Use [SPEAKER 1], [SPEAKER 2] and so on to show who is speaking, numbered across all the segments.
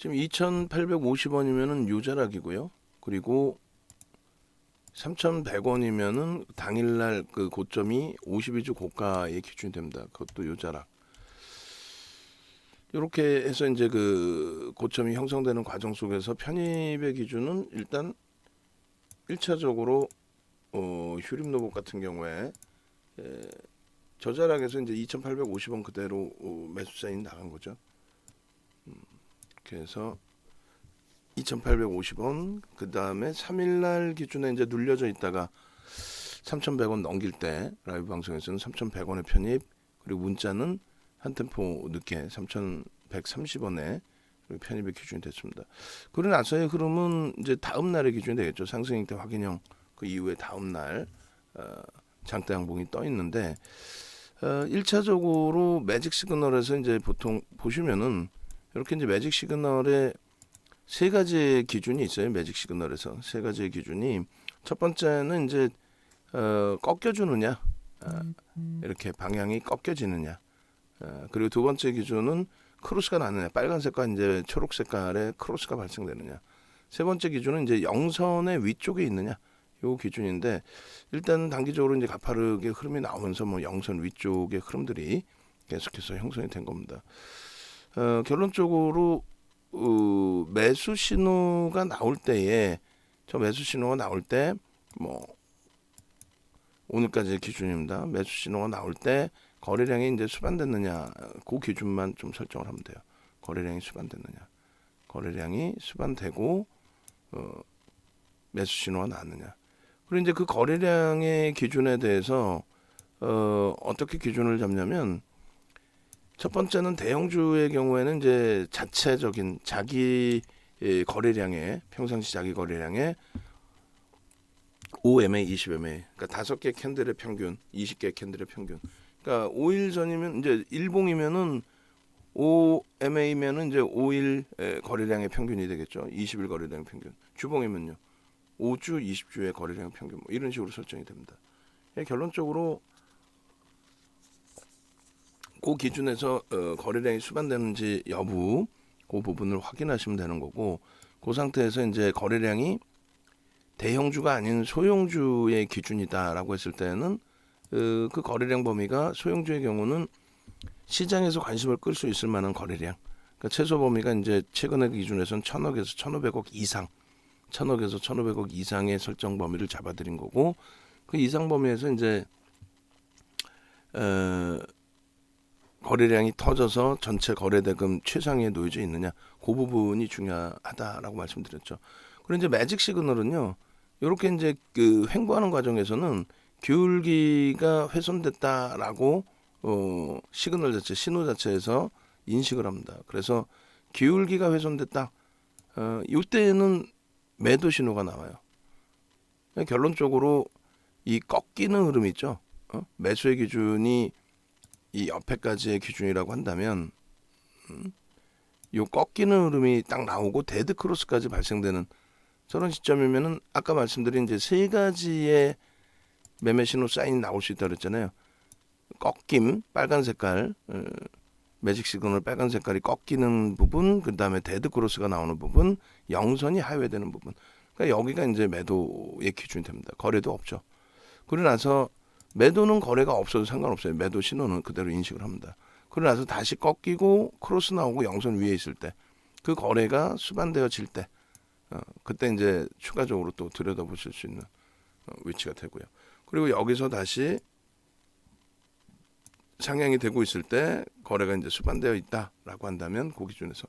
[SPEAKER 1] 지금 2,850원이면은 요자락이고요. 그리고 3,100원이면은 당일날 그 고점이 52주 고가의 기준이 됩니다. 그것도 요자락. 이렇게 해서 이제 그 고점이 형성되는 과정 속에서 편입의 기준은 일단 1차적으로 휴림로봇 같은 경우에 저자락에서 이제 2,850원 그대로 매수 사인이 나간 거죠. 그래서 2,850원 그 다음에 3일날 기준에 이제 눌려져 있다가 3,100원 넘길 때 라이브 방송에서는 3,100원의 편입, 그리고 문자는 한 템포 늦게 3,130원에 편입의 기준이 됐습니다. 그러고 나서의 흐름은 이제 다음 날의 기준이 되겠죠. 상승일 때 확인형, 그 이후에 다음 날 장대 양봉이 떠 있는데 1차적으로 매직 시그널에서 이제 보통 보시면은 이렇게 이제 매직 시그널에 세 가지의 기준이 있어요. 매직 시그널에서 세 가지의 기준이, 첫 번째는 이제 꺾여주느냐, 이렇게 방향이 꺾여지느냐, 그리고 두 번째 기준은 크로스가 나느냐, 빨간색과 이제 초록색깔의 크로스가 발생되느냐, 세 번째 기준은 이제 영선의 위쪽에 있느냐, 요 기준인데, 일단 단기적으로 이제 가파르게 흐름이 나오면서 뭐 영선 위쪽의 흐름들이 계속해서 형성이 된 겁니다. 결론적으로 매수 신호가 나올 때에, 저 매수 신호가 나올 때 뭐 오늘까지의 기준입니다. 매수 신호가 나올 때 거래량이 이제 수반됐느냐, 그 기준만 좀 설정을 하면 돼요. 거래량이 수반됐느냐, 거래량이 수반되고 매수 신호가 나왔느냐. 그리고 이제 그 거래량의 기준에 대해서 어떻게 기준을 잡냐면, 첫 번째는 대형주의 경우에는 이제 자체적인 자기 거래량의, 평상시 자기 거래량의 5MA, 20MA, 그러니까 5개 캔들의 평균, 20개 캔들의 평균. 그러니까 5일 전이면 이제 일봉이면은 5MA면은 이제 5일 거래량의 평균이 되겠죠. 20일 거래량 평균. 주봉이면요, 5주, 20주의 거래량 평균, 뭐 이런 식으로 설정이 됩니다. 결론적으로 그 기준에서 거래량이 수반되는지 여부, 그 부분을 확인하시면 되는 거고, 그 상태에서 이제 거래량이 대형주가 아닌 소형주의 기준이다라고 했을 때는 그 거래량 범위가, 소형주의 경우는 시장에서 관심을 끌 수 있을 만한 거래량, 그러니까 최소 범위가 이제 최근의 기준에서는 1,000억에서 1,500억 이상, 1,000억에서 1,500억 이상의 설정 범위를 잡아드린 거고, 그 이상 범위에서 이제 거래량이 터져서 전체 거래대금 최상위에 놓여져 있느냐, 그 부분이 중요하다라고 말씀드렸죠. 그리고 이제 매직 시그널은요, 이렇게 이제 그 횡보하는 과정에서는 기울기가 훼손됐다라고 시그널 자체, 신호 자체에서 인식을 합니다. 그래서 기울기가 훼손됐다, 이때는 매도 신호가 나와요. 결론적으로 이 꺾이는 흐름 있죠. 매수의 기준이 이 옆에까지의 기준이라고 한다면, 요 꺾이는 흐름이 딱 나오고 데드 크로스까지 발생되는 저런 시점이면은, 아까 말씀드린 이제 세 가지의 매매 신호 사인이 나올 수 있다 그랬잖아요. 꺾임, 빨간 색깔, 매직 시그널 빨간 색깔이 꺾이는 부분, 그 다음에 데드 크로스가 나오는 부분, 영선이 하회되는 부분. 그러니까 여기가 이제 매도의 기준이 됩니다. 거래도 없죠. 그러고 나서 매도는 거래가 없어도 상관없어요. 매도 신호는 그대로 인식을 합니다. 그러고 나서 다시 꺾이고 크로스 나오고 영선 위에 있을 때, 그 거래가 수반되어질 때, 그때 이제 추가적으로 또 들여다보실 수 있는 위치가 되고요. 그리고 여기서 다시 상향이 되고 있을 때 거래가 이제 수반되어 있다라고 한다면 그 기준에서,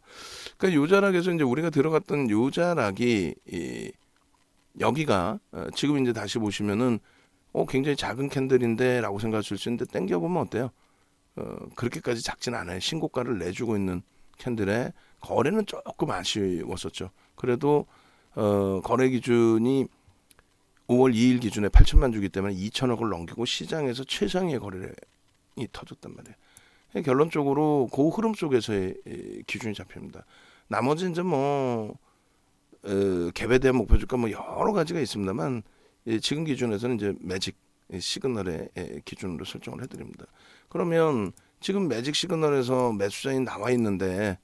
[SPEAKER 1] 그러니까 요자락에서 이제 우리가 들어갔던 요자락이 여기가 지금 이제 다시 보시면은 굉장히 작은 캔들인데라고 생각하실 수 있는데, 땡겨보면 어때요? 그렇게까지 작진 않아요. 신고가를 내주고 있는 캔들에 거래는 조금 아쉬웠었죠. 그래도 거래 기준이 5월 2일 기준에 8천만 주기 때문에 2천억을 넘기고 시장에서 최상위의 거래량이 터졌단 말이에요. 결론적으로 그 흐름 속에서의 기준이 잡힙니다. 나머지 이제 뭐 갭에 대한 목표 주가 뭐 여러 가지가 있습니다만, 지금 기준에서는 이제 매직 시그널의 기준으로 설정을 해드립니다. 그러면 지금 매직 시그널에서 매수자인 나와 있는데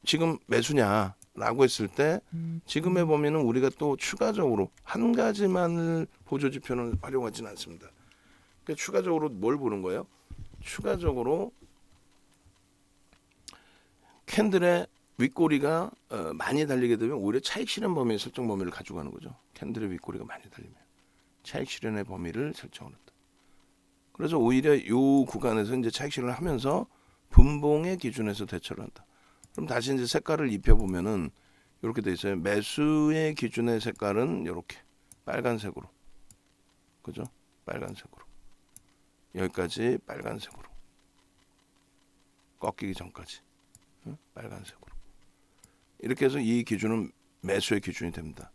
[SPEAKER 1] 지금 매수냐라고 했을 때 지금의 범위는 우리가 또 추가적으로 한 가지만을 보조 지표는 활용하지는 않습니다. 그러니까 추가적으로 뭘 보는 거예요? 추가적으로 캔들의 윗꼬리가 많이 달리게 되면 오히려 차익 실현 범위의 설정 범위를 가져가는 거죠. 캔들의 윗꼬리가 많이 달리면 차익 실현의 범위를 설정을 한다. 그래서 오히려 이 구간에서 이제 차익 실현을 하면서 분봉의 기준에서 대처를 한다. 그럼 다시 이제 색깔을 입혀보면은 이렇게 돼 있어요. 매수의 기준의 색깔은 이렇게 빨간색으로, 그죠? 빨간색으로 여기까지 빨간색으로 꺾이기 전까지 빨간색으로 이렇게 해서 이 기준은 매수의 기준이 됩니다.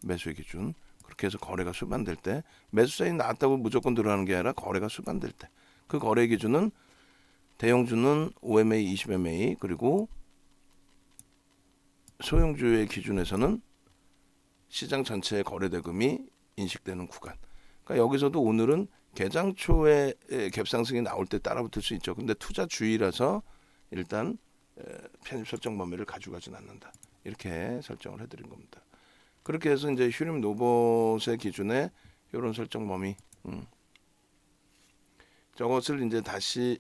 [SPEAKER 1] 매수의 기준. 그렇게 해서 거래가 수반될 때 매수 사인이 나왔다고 무조건 들어가는 게 아니라 거래가 수반될 때 그 거래 기준은 대형주는 OMA, 20MA 그리고 소형주의 기준에서는 시장 전체의 거래 대금이 인식되는 구간. 그러니까 여기서도 오늘은 개장 초에 갭상승이 나올 때 따라붙을 수 있죠. 근데 투자 주의라서 일단 편입 설정 범위를 가져가진 않는다. 이렇게 설정을 해드린 겁니다. 그렇게 해서 이제 휴림 노봇의 기준에 이런 설정 범위, 저것을 이제 다시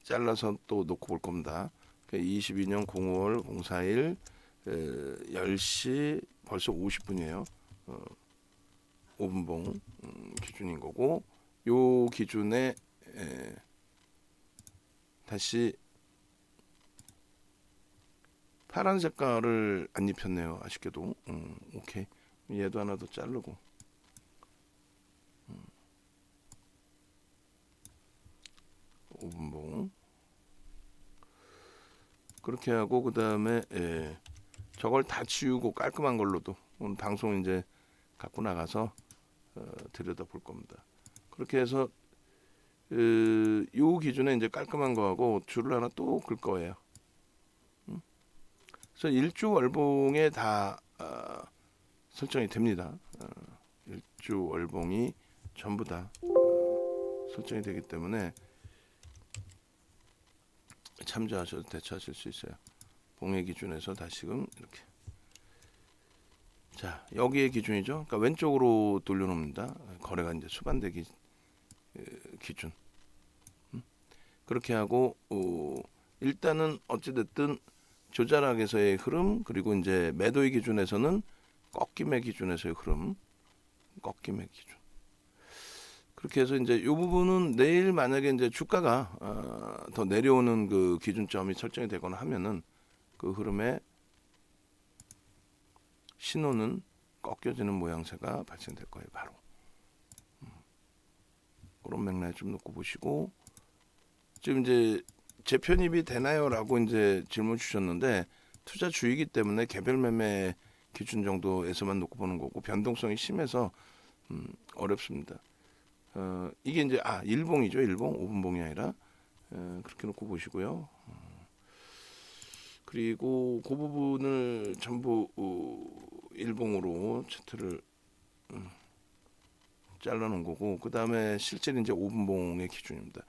[SPEAKER 1] 잘라서 또 놓고 볼 겁니다. 22년 05월 04일 10시 벌써 50분이에요. 5분봉 기준인 거고 요 기준에 다시 파란 색깔을 안 입혔네요. 아쉽게도. 오케이. 얘도 하나 더 자르고. 5분봉. 그렇게 하고 그 다음에 저걸 다 지우고 깔끔한 걸로도 오늘 방송 이제 갖고 나가서 들여다 볼 겁니다. 그렇게 해서 요 기준에 이제 깔끔한 거하고 줄을 하나 또 긁 거예요. 그래서 일주 월봉에 다 설정이 됩니다. 일주 월봉이 전부 다 설정이 되기 때문에 참조하셔도 대처하실 수 있어요. 봉의 기준에서 다시금 이렇게. 자, 여기의 기준이죠. 그러니까 왼쪽으로 돌려놓습니다. 거래가 이제 수반되기 기준. 그렇게 하고 일단은 어찌됐든 조자락에서의 흐름 그리고 이제 매도의 기준에서는 꺾임의 기준에서의 흐름, 꺾임의 기준. 그렇게 해서 이제 이 부분은 내일 만약에 이제 주가가 더 내려오는 그 기준점이 설정이 되거나 하면은 그 흐름의 신호는 꺾여지는 모양새가 발생될 거예요. 바로 그런 맥락에 좀 놓고 보시고 지금 이제 재편입이 되나요라고 이제 질문 주셨는데 투자 주의이기 때문에 개별 매매 기준 정도에서만 놓고 보는 거고 변동성이 심해서 어렵습니다. 이게 이제 일봉이죠. 일봉 5분봉이 아니라 그렇게 놓고 보시고요. 그리고 그 부분을 전부 일봉으로 차트를 잘라놓은 거고 그 다음에 실제 이제 5분봉의 기준입니다.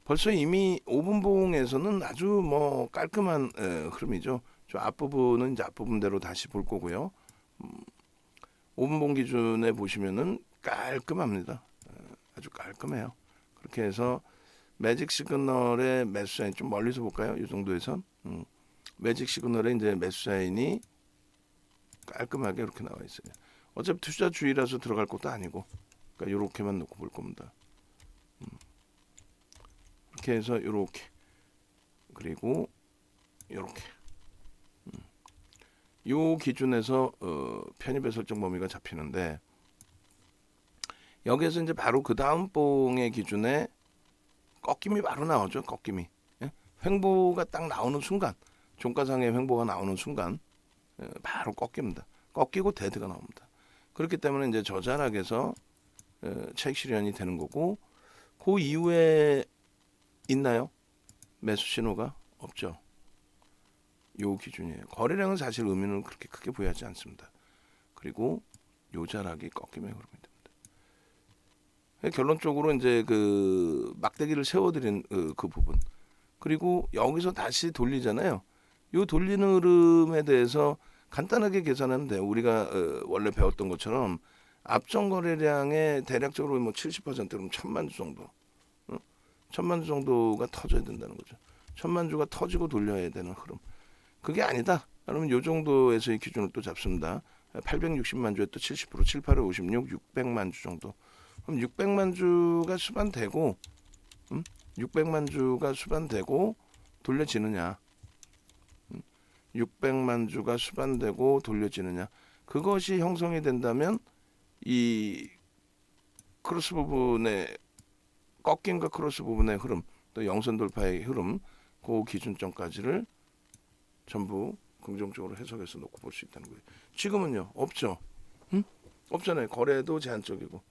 [SPEAKER 1] 벌써 이미 5분봉에서는 아주 뭐 깔끔한 흐름이죠. 저 앞부분은 이제 앞부분대로 다시 볼 거고요. 5분봉 기준에 보시면은 깔끔합니다. 아주 깔끔해요. 그렇게 해서 매직 시그널의 매수 사인 좀 멀리서 볼까요? 이 정도에선 매직 시그널의 이제 매수 사인이 깔끔하게 이렇게 나와 있어요. 어차피 투자 주의라서 들어갈 것도 아니고, 그러니까 이렇게만 놓고 볼 겁니다. 이렇게 해서 이렇게 그리고 이렇게 요 기준에서 편입의 설정 범위가 잡히는데 여기에서 이제 바로 그 다음 봉의 기준에 꺾임이 바로 나오죠. 꺾임이 횡보가 딱 나오는 순간 종가상의 횡보가 나오는 순간 바로 꺾입니다. 꺾이고 데드가 나옵니다. 그렇기 때문에 이제 저자락에서 차익 실현이 되는 거고 그 이후에 있나요? 매수 신호가 없죠. 요 기준이에요. 거래량은 사실 의미는 그렇게 크게 부여하지 않습니다. 그리고 요 자락이 꺾임의 흐름이 됩니다. 결론적으로 이제 그 막대기를 세워드린 그 부분. 그리고 여기서 다시 돌리잖아요. 요 돌리는 흐름에 대해서 간단하게 계산하면 돼요. 우리가 원래 배웠던 것처럼 앞전 거래량의 대략적으로 뭐 70%면 1,000만 주 정도, 1,000만 주 정도가 터져야 된다는 거죠. 1,000만 주가 터지고 돌려야 되는 흐름. 그게 아니다. 그러면 요 정도에서의 기준을 또 잡습니다. 860만 주에 또 70%, 7, 8에 56, 600만 주 정도. 그럼 600만 주가 수반되고, 600만 주가 수반되고 돌려지느냐? 600만 주가 수반되고 돌려지느냐? 그것이 형성이 된다면 이 크로스 부분의 꺾임과 크로스 부분의 흐름, 또 영선 돌파의 흐름, 그 기준점까지를 전부 긍정적으로 해석해서 놓고 볼 수 있다는 거예요. 지금은요, 없죠. 없잖아요. 거래도 제한적이고.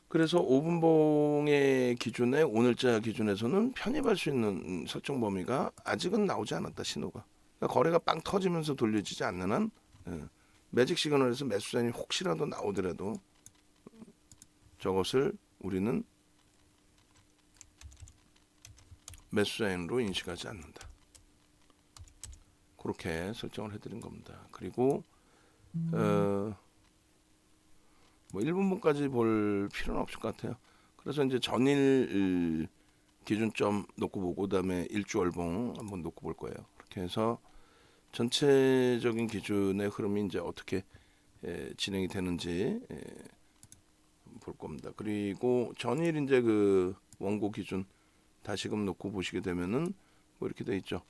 [SPEAKER 1] 그래서 5분봉의 기준에 오늘자 기준에서는 편입할 수 있는 설정 범위가 아직은 나오지 않았다. 신호가. 그러니까 거래가 빵 터지면서 돌려지지 않는 한 매직 시그널에서 매수 사인이 혹시라도 나오더라도 저것을 우리는 매수 사인으로 인식하지 않는다. 그렇게 설정을 해드린 겁니다. 그리고 뭐 1분봉까지 볼 필요는 없을 것 같아요. 그래서 이제 전일 기준점 놓고 보고 그다음에 일주월봉 한번 놓고 볼 거예요. 그렇게 해서 전체적인 기준의 흐름이 이제 어떻게 진행이 되는지 볼 겁니다. 그리고 전일 이제 그 원고 기준 다시금 놓고 보시게 되면은 뭐 이렇게 돼 있죠.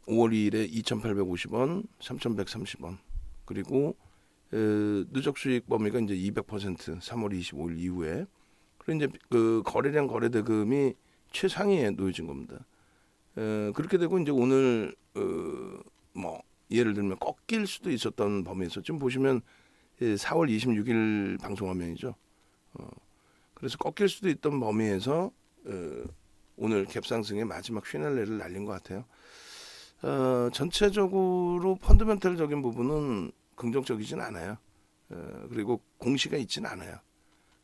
[SPEAKER 1] 5월 2일에 2,850원, 3,130원. 그리고 누적 수익 범위가 이제 200% 3월 25일 이후에. 그리고 이제 그 거래량 거래대금이 최상위에 놓여진 겁니다. 그렇게 되고 이제 오늘 뭐 예를 들면 꺾일 수도 있었던 범위에서 지금 보시면 4월 26일 방송 화면이죠. 그래서 꺾일 수도 있던 범위에서 오늘 갭상승의 마지막 휘날레를 날린 것 같아요. 전체적으로 펀더멘털적인 부분은 긍정적이진 않아요. 그리고 공시가 있진 않아요.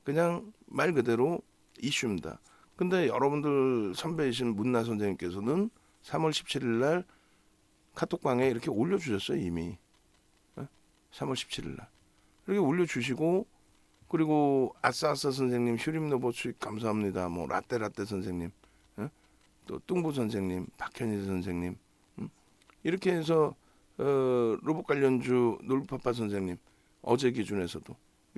[SPEAKER 1] 그냥 말 그대로 이슈입니다. 근데 여러분들 선배이신 문나 선생님께서는 3월 17일 날 카톡방에 이렇게 올려주셨어요. 이미 3월 17일 날 이렇게 올려주시고, 그리고 아싸아싸 선생님, 휴림노보 수익 감사합니다. 뭐 라떼라떼 선생님, 또 뚱부 선생님, 박현희 선생님, 이렇게 해서 로봇 관련주 놀파파 선생님 어제 기준에서도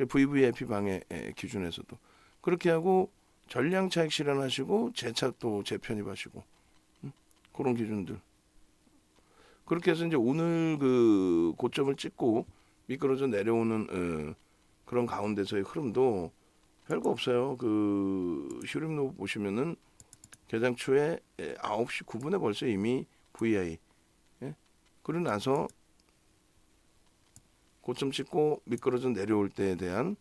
[SPEAKER 1] VVIP 방의 기준에서도 그렇게 하고 전량 차익 실현하시고 재차 또 재편입하시고 그런 기준들. 그렇게 해서 이제 오늘 그 고점을 찍고 미끄러져 내려오는 그런 가운데서의 흐름도 별거 없어요. 그 휴림노 보시면은 개장 초에 9시 9분에 벌써 이미 VI 그러고 나서 고점 찍고 미끄러져 내려올 때에 대한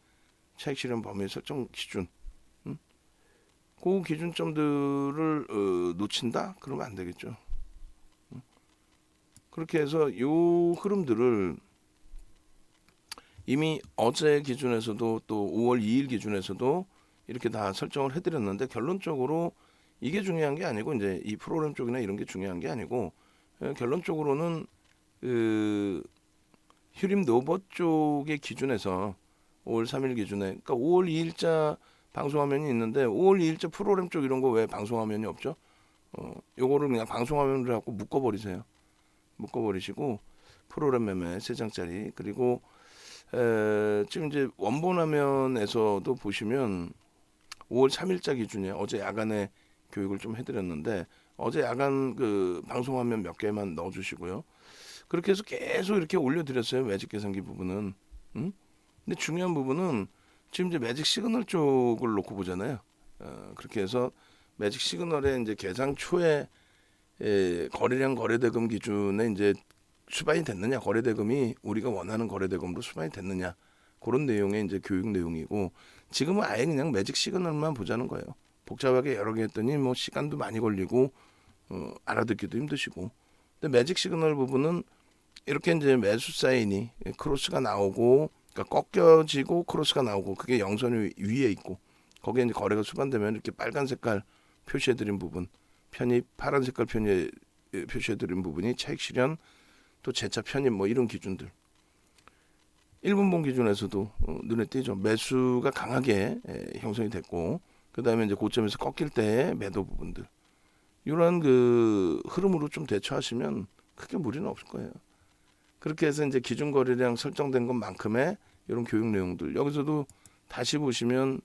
[SPEAKER 1] 차익 실현 범위 설정 기준, 그 기준점들을 놓친다? 그러면 안 되겠죠. 그렇게 해서 요 흐름들을 이미 어제 기준에서도 또 5월 2일 기준에서도 이렇게 다 설정을 해드렸는데, 결론적으로 이게 중요한 게 아니고 이제 이 프로그램 쪽이나 이런 게 중요한 게 아니고 결론적으로는 휴림 노버 쪽의 기준에서 5월 3일 기준에, 그러니까 5월 2일자 방송 화면이 있는데 5월 2일자 프로그램 쪽 이런 거 왜 방송 화면이 없죠? 요거를 그냥 방송 화면으로 갖고 묶어버리세요. 묶어버리시고 프로그램 매매 3장짜리. 그리고 지금 이제 원본 화면에서도 보시면 5월 3일자 기준이에요. 어제 야간에 교육을 좀 해드렸는데 어제 야간 그 방송 화면 몇 개만 넣어주시고요. 그렇게 해서 계속 이렇게 올려드렸어요. 매직 계산기 부분은. 근데 중요한 부분은 지금 이제 매직 시그널 쪽을 놓고 보잖아요. 그렇게 해서 매직 시그널의 이제 개장 초에 거래량 거래대금 기준에 이제 수반이 됐느냐, 거래대금이 우리가 원하는 거래대금으로 수반이 됐느냐, 그런 내용의 이제 교육 내용이고, 지금은 아예 그냥 매직 시그널만 보자는 거예요. 복잡하게 여러 개 했더니 뭐 시간도 많이 걸리고 알아듣기도 힘드시고. 근데 매직 시그널 부분은 이렇게 이제 매수 사인이 크로스가 나오고, 그러니까 꺾여지고 크로스가 나오고, 그게 영선 위에 있고, 거기에 이제 거래가 수반되면 이렇게 빨간 색깔 표시해드린 부분, 편입 파란 색깔 표시해드린 부분이 차익 실현, 또 재차 편입 뭐 이런 기준들. 1분봉 기준에서도 눈에 띄죠. 매수가 강하게 형성이 됐고, 그 다음에 이제 고점에서 꺾일 때 매도 부분들. 이런 그 흐름으로 좀 대처하시면 크게 무리는 없을 거예요. 그렇게 해서 이제 기준 거래량 설정된 것만큼의 이런 교육 내용들. 여기서도 다시 보시면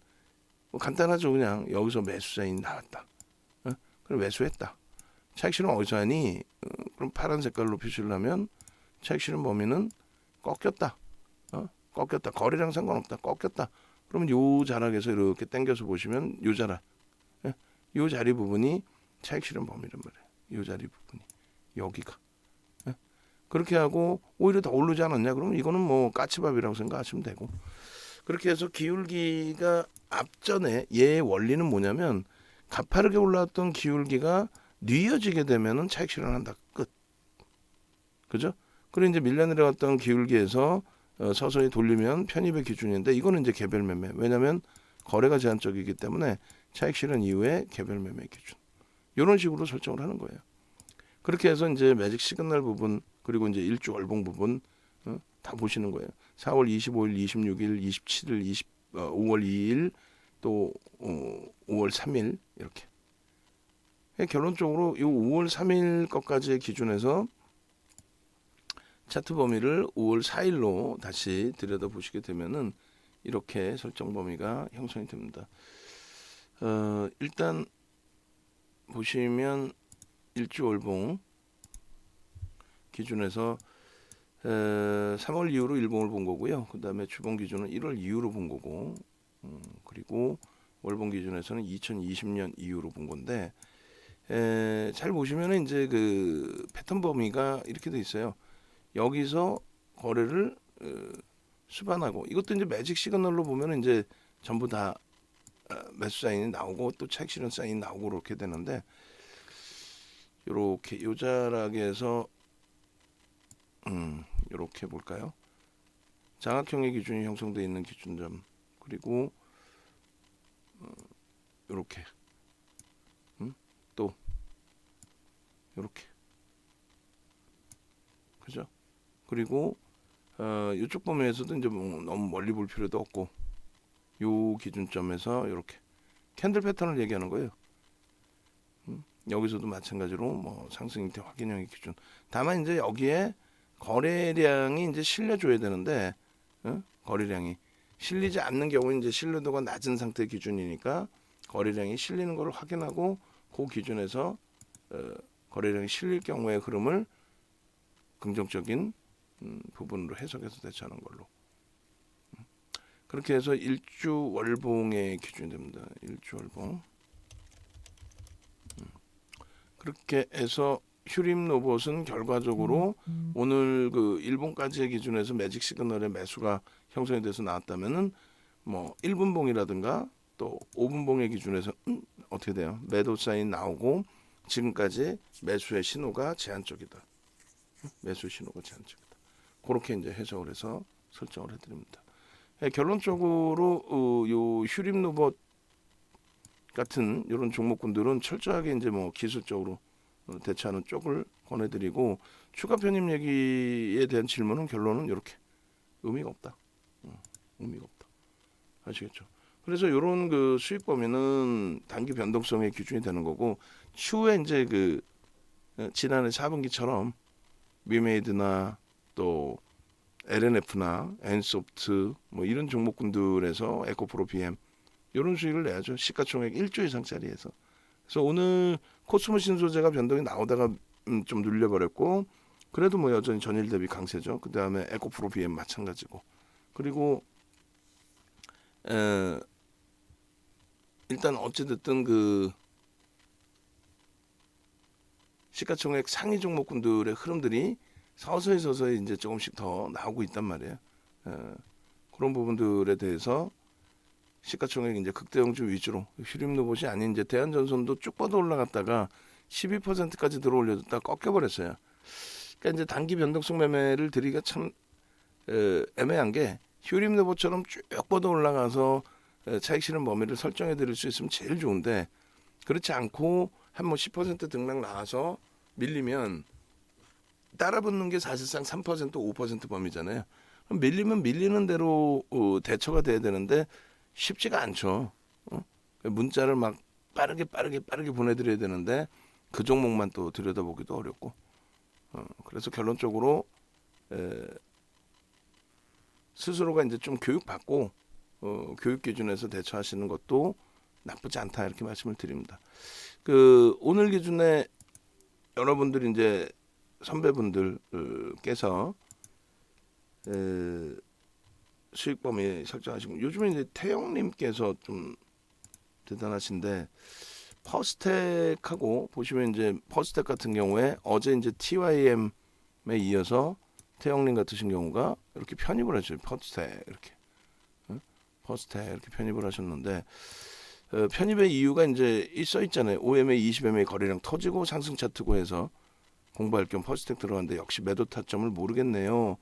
[SPEAKER 1] 뭐 간단하죠. 그냥 여기서 매수 사인이 나왔다. 그럼 매수했다. 차익 실현 어디서 하니? 그럼 파란 색깔로 표시를 하면 차익 실현 범위는 꺾였다. 꺾였다. 거래량 상관없다. 꺾였다. 그러면 요 자락에서 이렇게 당겨서 보시면 요 자락, 요 자리 부분이 차익 실현 범위란 말이에요. 요 자리 부분이 여기가. 그렇게 하고 오히려 더 오르지 않았냐? 그러면 이거는 뭐 까치밥이라고 생각하시면 되고. 그렇게 해서 기울기가 앞전에 얘의 원리는 뭐냐면 가파르게 올라왔던 기울기가 뉘어지게 되면은 차익 실현한다. 끝. 그죠? 그리고 이제 밀려 내려갔던 기울기에서 서서히 돌리면 편입의 기준인데 이거는 이제 개별 매매. 왜냐하면 거래가 제한적이기 때문에 차익 실현 이후에 개별 매매 기준. 이런 식으로 설정을 하는 거예요. 그렇게 해서 이제 매직 시그널 부분 그리고 이제 일주 월봉 부분 다 보시는 거예요. 4월 25일, 26일, 27일, 5월 2일 또 5월 3일 이렇게. 결론적으로 이 5월 3일 것까지의 기준에서 차트 범위를 5월 4일로 다시 들여다 보시게 되면은 이렇게 설정 범위가 형성이 됩니다. 일단 보시면 일주 월봉 기준에서 3월 이후로 일봉을 본 거고요. 그 다음에 주봉 기준은 1월 이후로 본 거고, 그리고 월봉 기준에서는 2020년 이후로 본 건데, 잘 보시면은 이제 그 패턴 범위가 이렇게 돼 있어요. 여기서 거래를 수반하고, 이것도 이제 매직 시그널로 보면은 이제 전부 다 매수 사인이 나오고 또 차익 실현 사인이 나오고 그렇게 되는데, 요렇게 요 자락에서 이렇게 볼까요? 장악형의 기준이 형성되어 있는 기준점 그리고 이렇게 또 이렇게 그죠? 그리고 이쪽 범위에서도 이제 뭐 너무 멀리 볼 필요도 없고 요 기준점에서 이렇게 캔들 패턴을 얘기하는 거예요. 여기서도 마찬가지로 뭐 상승 형태 확인형의 기준. 다만 이제 여기에 거래량이 이제 실려줘야 되는데 거래량이 실리지 않는 경우는 이제 신뢰도가 낮은 상태 기준이니까 거래량이 실리는 걸 확인하고 그 기준에서 거래량이 실릴 경우의 흐름을 긍정적인 부분으로 해석해서 대처하는 걸로. 그렇게 해서 일주 월봉의 기준이 됩니다. 일주 월봉. 그렇게 해서 휴림 로봇은 결과적으로 오늘 그 일본까지의 기준에서 매직 시그널의 매수가 형성이 돼서 나왔다면은 뭐 1분봉이라든가 또 5분봉의 기준에서 어떻게 돼요? 매도 사인 나오고 지금까지 매수의 신호가 제한적이다. 매수 신호가 제한적이다. 그렇게 이제 해석을 해서 설정을 해드립니다. 결론적으로 요 휴림 로봇 같은 이런 종목군들은 철저하게 이제 뭐 기술적으로 대처하는 쪽을 권해드리고 추가 편입 얘기에 대한 질문은 결론은 이렇게 의미가 없다. 의미가 없다. 아시겠죠? 그래서 이런 그 수익 범위는 단기 변동성의 기준이 되는 거고 추후에 이제 그 지난해 4분기처럼 위메이드나 또 LNF나 엔소프트 뭐 이런 종목군들에서 에코프로 BM 이런 수익을 내야죠. 시가총액 1조 이상짜리에서. 그래서 오늘 코스모 신소재가 변동이 나오다가 좀 눌려버렸고 그래도 뭐 여전히 전일 대비 강세죠. 그 다음에 에코프로 BM 마찬가지고. 그리고 일단 어찌됐든 그 시가총액 상위 종목군들의 흐름들이 서서히 이제 조금씩 더 나오고 있단 말이에요. 그런 부분들에 대해서 시가총액 이제 극대형주 위주로 휴림 로봇이 아닌 이제 대한전선도 쭉 뻗어 올라갔다가 12%까지 들어올려줬다 꺾여버렸어요. 그러니까 이제 단기 변동성 매매를 드리기가 참 애매한 게 휴림 로봇처럼 쭉 뻗어 올라가서 차익 실현 범위를 설정해 드릴 수 있으면 제일 좋은데 그렇지 않고 한 뭐 10% 등락 나와서 밀리면 따라붙는 게 사실상 3% 5% 범위잖아요. 그럼 밀리면 밀리는 대로 대처가 돼야 되는데 쉽지가 않죠. 문자를 막 빠르게 보내드려야 되는데 그 종목만 또 들여다보기도 어렵고. 그래서 결론적으로 스스로가 이제 좀 교육받고 교육 기준에서 대처하시는 것도 나쁘지 않다 이렇게 말씀을 드립니다. 그 오늘 기준에 여러분들 이제 선배분들께서 수익 범위 설정하시고 요즘에 이제 태영님께서 좀 대단하신데 퍼스텍하고 보시면 이제 퍼스텍 같은 경우에 어제 이제 TYM에 이어서 태영님 같으신 경우가 이렇게 편입을 하죠. 퍼스텍 이렇게 퍼스텍 이렇게 편입을 하셨는데 편입의 이유가 이제 써 있잖아요. 5MA, 20MA 거래량 터지고 상승 차트고 해서 공부할 겸 퍼스텍 들어갔는데 역시 매도 타점을 모르겠네요.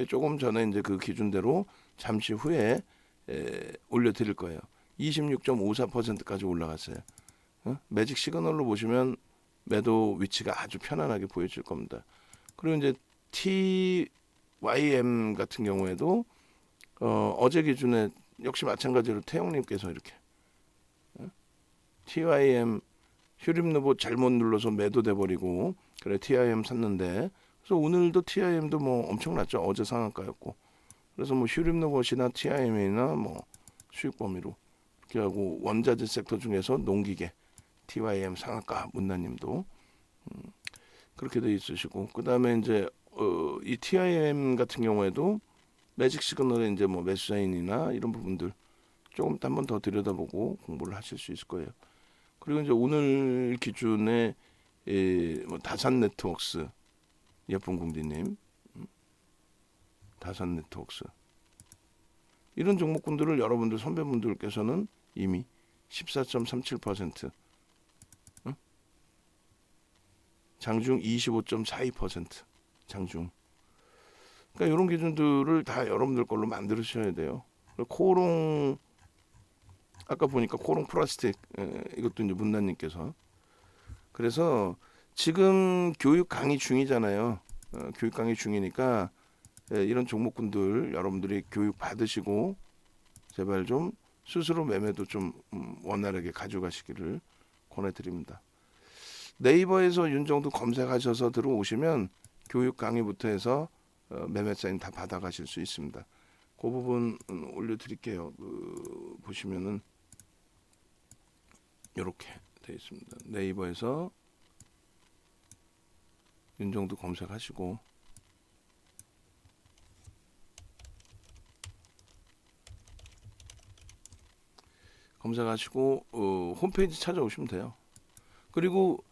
[SPEAKER 1] 조금 전에 이제 그 기준대로 잠시 후에 올려드릴 거예요. 26.54%까지 올라갔어요. 매직 시그널로 보시면 매도 위치가 아주 편안하게 보여질 겁니다. 그리고 이제 TYM 같은 경우에도 어제 기준에 역시 마찬가지로 태용님께서 이렇게 TYM 휴림누보 잘못 눌러서 매도돼 버리고 그래 TIM 샀는데 그래서 오늘도 TIM도 뭐 엄청났죠. 어제 상한가였고 그래서 뭐 휴림누보시나 TIM이나 뭐 수익 범위로 이렇게 하고 원자재 섹터 중에서 농기계 TYM 상한가 문나님도 그렇게 돼 있으시고 그 다음에 이제 이 TIM 같은 경우에도 매직 시그널에 이제 뭐 매수사인이나 이런 부분들 조금 한 번 더 들여다보고 공부를 하실 수 있을 거예요. 그리고 이제 오늘 기준에 뭐 다산 네트워크스 예쁜 공디님, 다산 네트워크스 이런 종목군들을 여러분들 선배분들께서는 이미 14.37%, 장중 25.42%, 장중. 그러니까 이런 기준들을 다 여러분들 걸로 만들으셔야 돼요. 코롱 아까 보니까 코롱 플라스틱 이것도 이제 문나님께서 그래서 지금 교육 강의 중이잖아요. 교육 강의 중이니까 이런 종목군들 여러분들이 교육 받으시고 제발 좀 스스로 매매도 좀 원활하게 가져가시기를 권해드립니다. 네이버에서 윤정도 검색하셔서 들어오시면 교육 강의부터 해서 매매 사인 다 받아가실 수 있습니다. 그 부분 올려드릴게요. 보시면은 이렇게 되어 있습니다. 네이버에서 윤정도 검색하시고 홈페이지 찾아오시면 돼요. 그리고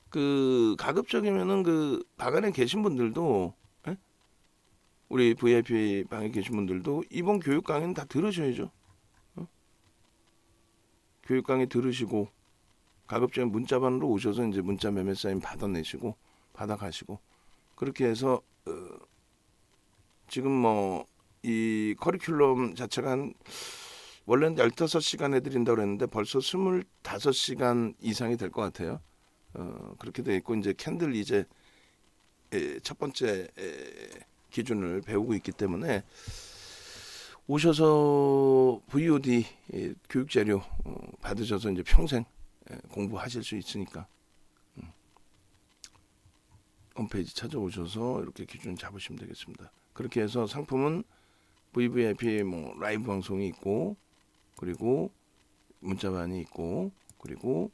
[SPEAKER 1] 그 가급적이면은 그 방안에 계신 분들도 우리 VIP 방에 계신 분들도 이번 교육 강의는 다 들으셔야죠. 교육 강의 들으시고 가급적이면 문자반으로 오셔서 이제 문자 매매 사인 받아내시고 받아가시고 그렇게 해서 지금 뭐 이 커리큘럼 자체가 원래는 15시간 해드린다고 그랬는데 벌써 25시간 이상이 될 것 같아요. 그렇게 돼 있고 이제 캔들 이제 첫 번째 기준을 배우고 있기 때문에 오셔서 VOD 교육 자료 받으셔서 이제 평생 공부하실 수 있으니까 홈페이지 찾아오셔서 이렇게 기준 잡으시면 되겠습니다. 그렇게 해서 상품은 VVIP 뭐 라이브 방송이 있고 그리고 문자반이 있고 그리고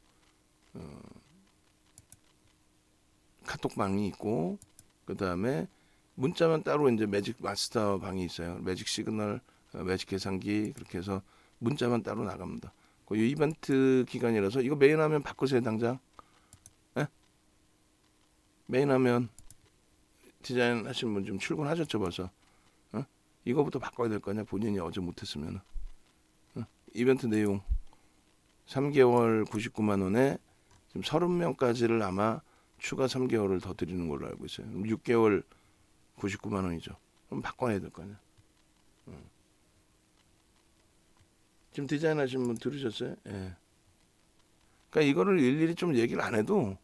[SPEAKER 1] 카톡방이 있고 그 다음에 문자만 따로 이제 매직 마스터 방이 있어요. 매직 시그널, 매직 계산기 그렇게 해서 문자만 따로 나갑니다. 그 이벤트 기간이라서 이거 메인 화면 바꾸세요 당장. 메인 화면 디자인 하신 분 좀 출근하셨죠 벌써. 이거부터 바꿔야 될 거냐 본인이 어제 못했으면. 이벤트 내용 3개월 99만 원에 지금 30명까지를 아마 추가 3개월을 더 드리는 걸로 알고 있어요. 6개월 99만 원이죠. 그럼 바꿔야 될 거 아니야. 지금 디자인 하신 분 들으셨어요? 예. 그러니까 이거를 일일이 좀 얘기를 안 해도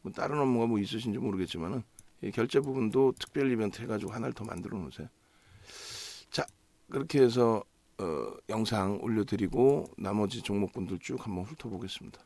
[SPEAKER 1] 뭐 다른 업무가 뭐 있으신지 모르겠지만은 이 결제 부분도 특별 이벤트 해가지고 하나를 더 만들어 놓으세요. 자, 그렇게 해서 영상 올려드리고 나머지 종목분들 쭉 한번 훑어보겠습니다.